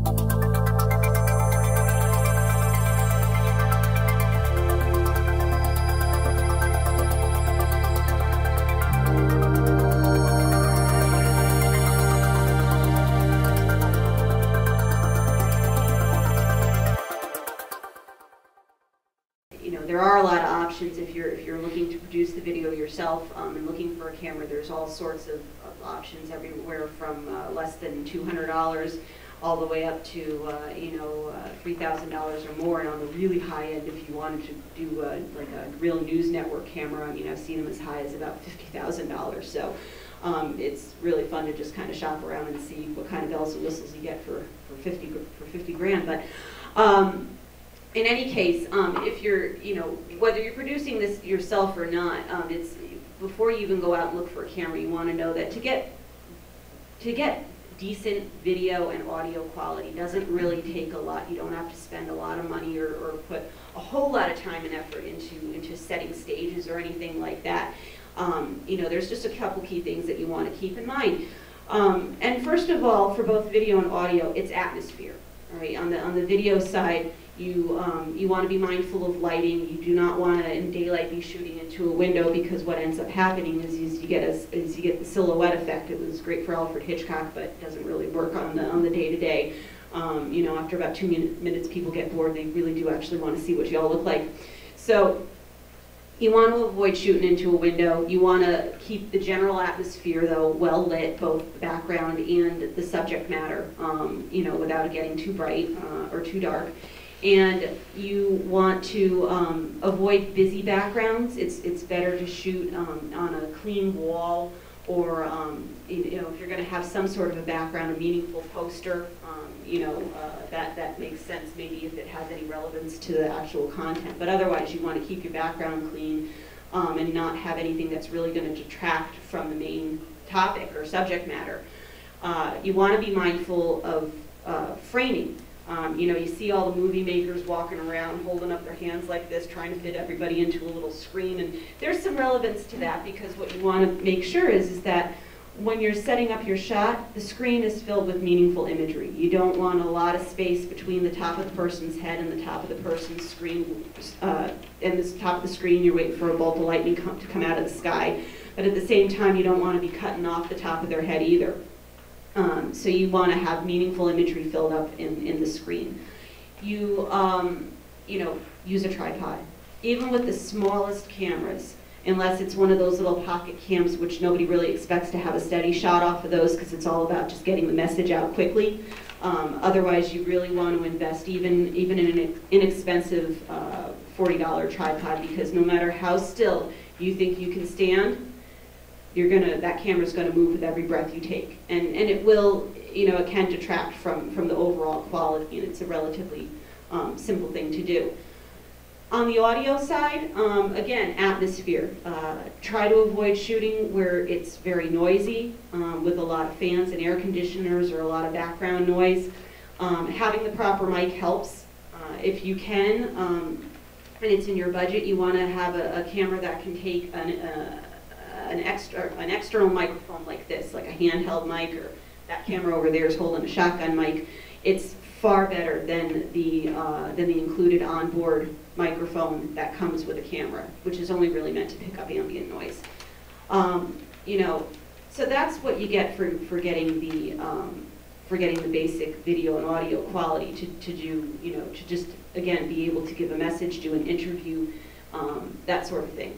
There are a lot of options if you're looking to produce the video yourself and looking for a camera. There's all sorts of options, everywhere from less than $200 all the way up to $3,000 or more. And on the really high end, if you wanted to do like a real news network camera, I've seen them as high as about $50,000. So it's really fun to just kind of shop around and see what kind of bells and whistles you get for 50 grand. But in any case, if you're, whether you're producing this yourself or not, it's before you even go out and look for a camera, you want to know that to get decent video and audio quality doesn't really take a lot. You don't have to spend a lot of money or put a whole lot of time and effort into setting stages or anything like that. There's just a couple key things that you want to keep in mind. And first of all, for both video and audio, it's atmosphere. All right, on the video side, you want to be mindful of lighting. You do not want to, in daylight, be shooting into a window, because what ends up happening is you get the silhouette effect. It was great for Alfred Hitchcock, but doesn't really work on the day-to-day. After about 2 minutes, people get bored. They really do actually want to see what you all look like. So you want to avoid shooting into a window. You want to keep the general atmosphere, though, well lit, both the background and the subject matter, without it getting too bright or too dark. And you want to avoid busy backgrounds. It's better to shoot on a clean wall, or if you're going to have some sort of a background, a meaningful poster, that makes sense maybe if it has any relevance to the actual content. But otherwise, you want to keep your background clean and not have anything that's really going to detract from the main topic or subject matter. You want to be mindful of framing. You see all the movie makers walking around holding up their hands like this, trying to fit everybody into a little screen, and there's some relevance to that, because what you want to make sure is that when you're setting up your shot, the screen is filled with meaningful imagery. You don't want a lot of space between the top of the person's head and the top of the person's screen. And the top of the screen, you're waiting for a bolt of lightning to come out of the sky, but at the same time, you don't want to be cutting off the top of their head either. So you want to have meaningful imagery filled up in the screen. You use a tripod. Even with the smallest cameras, unless it's one of those little pocket cams, which nobody really expects to have a steady shot off of those, because it's all about just getting the message out quickly. Otherwise, you really want to invest even in an inexpensive $40 tripod, because no matter how still you think you can stand, that camera's gonna move with every breath you take, and it will, it can detract from the overall quality, and it's a relatively simple thing to do. On the audio side, again, atmosphere. Try to avoid shooting where it's very noisy, with a lot of fans and air conditioners or a lot of background noise. Having the proper mic helps. If you can, and it's in your budget, you want to have a camera that can take an external microphone like this, like a handheld mic, or that camera over there is holding a shotgun mic. It's far better than the included onboard microphone that comes with a camera, which is only really meant to pick up ambient noise. So that's what you get for getting the basic video and audio quality to do, to just again be able to give a message, do an interview, that sort of thing.